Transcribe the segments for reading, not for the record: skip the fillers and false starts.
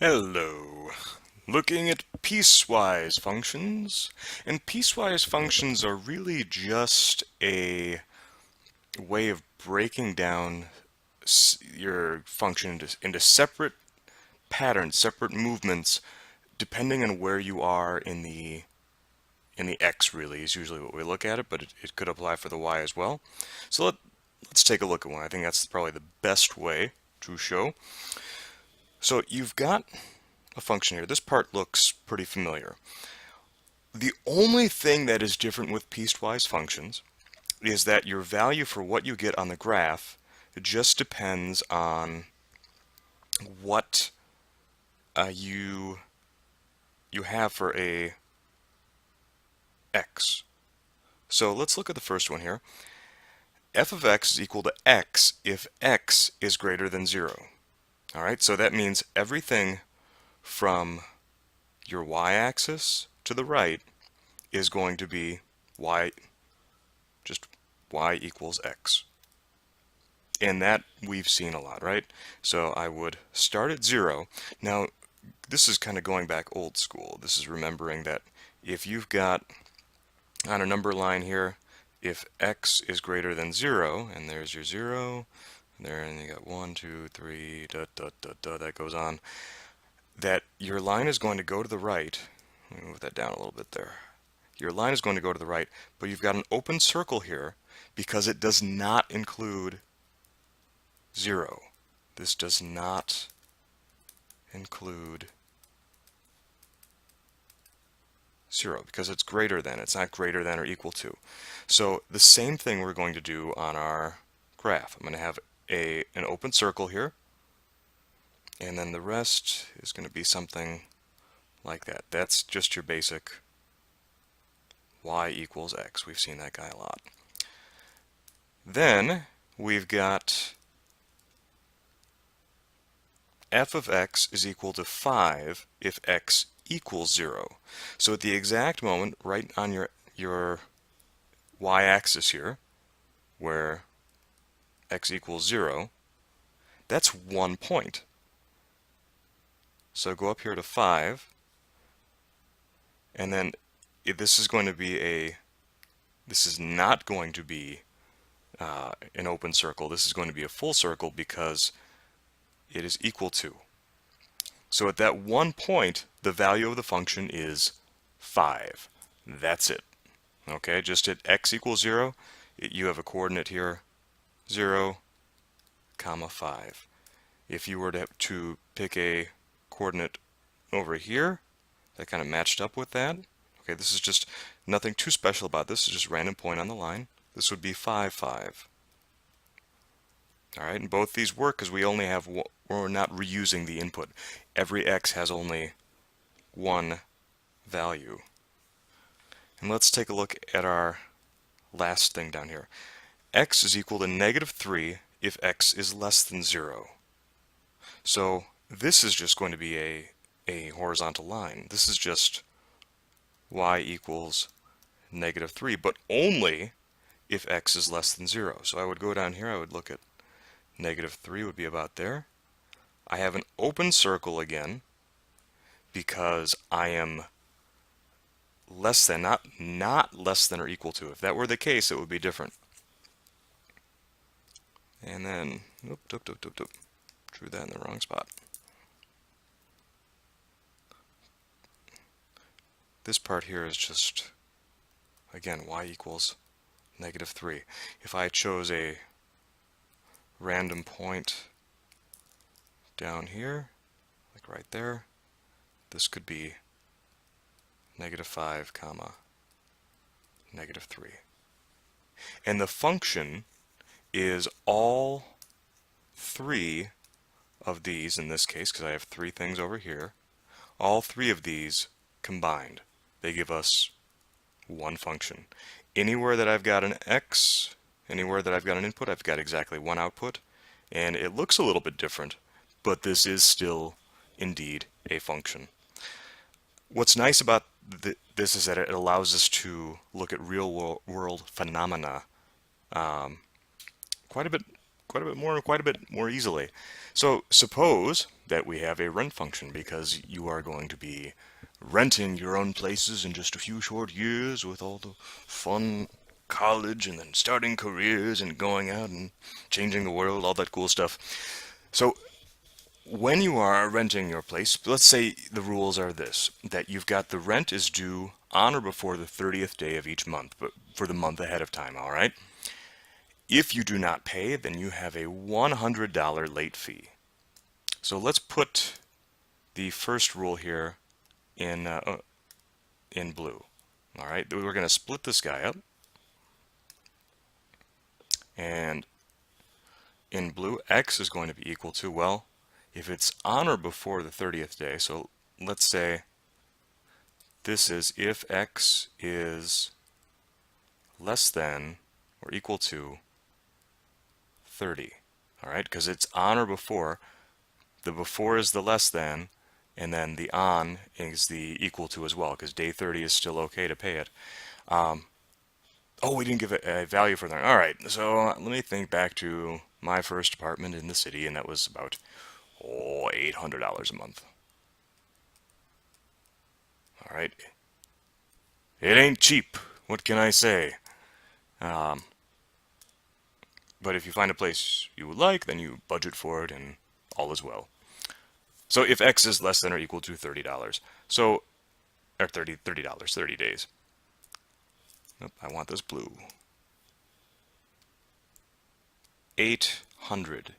Hello. Looking at piecewise functions. And piecewise functions are really just a way of breaking down your function into separate patterns, separate movements, depending on where you are in the x really is usually what we look at it, but it could apply for the y as well. So let's take a look at one. I think that's probably the best way to show. So you've got a function here. This part looks pretty familiar. The only thing that is different with piecewise functions is that your value for what you get on the graph just depends on what you have for a x. So let's look at the first one here. F of x is equal to x if x is greater than 0. All right, so that means everything from your y-axis to the right is going to be y, just y equals x. And that we've seen a lot, right? So I would start at 0. Now, this is kind of going back old school. This is remembering that if you've got on a number line here, if x is greater than 0, and there's your 0, there, and you got 1, 2, 3, that goes on, that your line is going to go to the right. Let me move that down a little bit there. Your line is going to go to the right, but you've got an open circle here because it does not include 0. This does not include 0 because it's greater than. It's not greater than or equal to. So the same thing we're going to do on our graph. I'm going to have an open circle here, and then the rest is going to be something like that. That's just your basic y equals x. We've seen that guy a lot. Then we've got f of x is equal to 5 if x equals 0. So at the exact moment, right on your y-axis here, where x equals 0, that's 1 point. So go up here to 5, and then this is going to be this is not going to be an open circle. This is going to be a full circle because it is equal to. So at that 1 point, the value of the function is 5. That's it. Okay, just at x equals 0, you have a coordinate here, 0, comma 5. If you were to pick a coordinate over here that kind of matched up with that, okay, this is just nothing too special about this. It's just a random point on the line. This would be 5, 5. All right, and both these work because we only have we're not reusing the input. Every x has only one value. And let's take a look at our last thing down here. X is equal to -3 if x is less than 0. So this is just going to be a horizontal line. This is just y equals -3, but only if x is less than 0. So I would go down here, I would look at -3 would be about there. I have an open circle again because I am less than, not less than or equal to. If that were the case, it would be different. And then, drew that in the wrong spot. This part here is just, again, y equals -3. If I chose a random point down here, like right there, this could be -5 comma -3. And the function is all three of these in this case, because I have three things over here, all three of these combined. They give us one function. Anywhere that I've got an x, anywhere that I've got an input, I've got exactly one output, and it looks a little bit different, but this is still indeed a function. What's nice about this is that it allows us to look at real world phenomena quite a bit quite a bit more easily. So suppose that we have a rent function because you are going to be renting your own places in just a few short years with all the fun college and then starting careers and going out and changing the world, all that cool stuff. So when you are renting your place, let's say the rules are this, that you've got the rent is due on or before the 30th day of each month, but for the month ahead of time, all right? If you do not pay, then you have a $100 late fee. So let's put the first rule here in blue. All right, we're going to split this guy up, and in blue, x is going to be equal to, well, if it's on or before the 30th day, so let's say this is if x is less than or equal to 30, all right, because it's on or before. The before is the less than, and then the on is the equal to as well, because day 30 is still okay to pay it. Oh, we didn't give it a value for that. All right, so let me think back to my first apartment in the city, and that was about, $800 a month. All right, it ain't cheap. What can I say? Um, but if you find a place you would like, then you budget for it, and all is well. So if x is less than or equal to $30, so or $30, 30 days. Nope, I want this blue. 800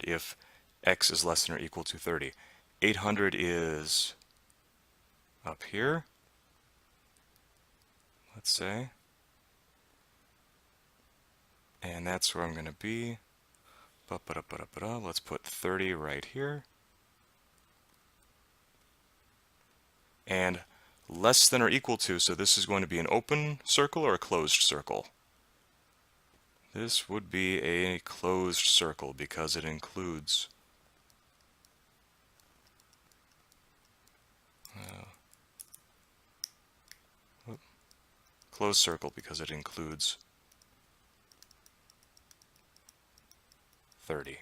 if x is less than or equal to 30. 800 is up here, let's say, and that's where I'm going to be. Let's put 30 right here, and less than or equal to, so this is going to be an open circle or a closed circle? This would be a closed circle because it includes closed circle because it includes 30.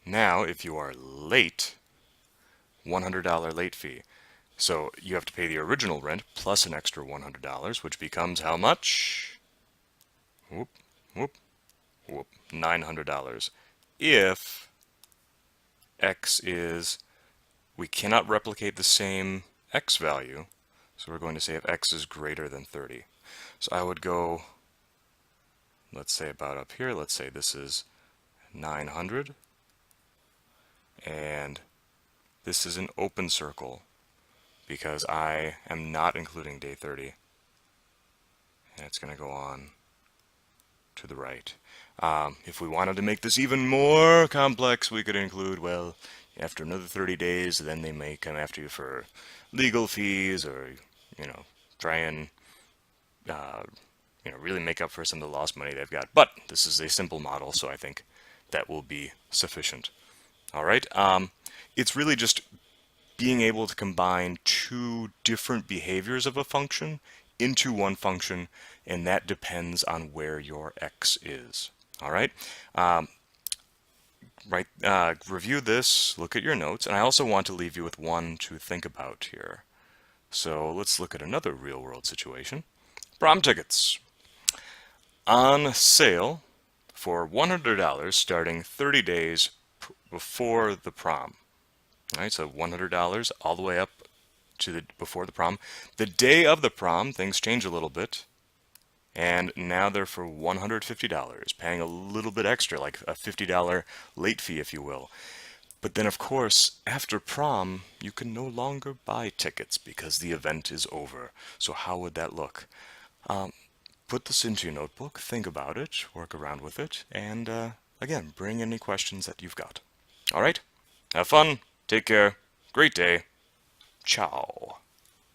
Now, if you are late, $100 late fee. So you have to pay the original rent plus an extra $100, which becomes how much? Whoop, whoop, whoop, $900. If x is, we cannot replicate the same x value, so we're going to say if x is greater than 30. So I would go, let's say about up here, let's say this is 900, and this is an open circle because I am not including day 30, and it's going to go on to the right. If we wanted to make this even more complex, we could include, well, after another 30 days, then they may come after you for legal fees or, try and, really make up for some of the lost money they've got. But this is a simple model, so I think that will be sufficient. All right. It's really just being able to combine two different behaviors of a function into one function, and that depends on where your x is. All right. Review this, look at your notes, and I also want to leave you with one to think about here. So let's look at another real-world situation. Prom tickets. On sale for $100 starting 30 days before the prom. All right, so $100 all the way up to the before the prom. The day of the prom, things change a little bit, and now they're for $150, paying a little bit extra, like a $50 late fee, if you will. But then, of course, after prom, you can no longer buy tickets because the event is over. So how would that look? Put this into your notebook, think about it, work around with it, and again, bring any questions that you've got. All right? Have fun. Take care. Great day. Ciao.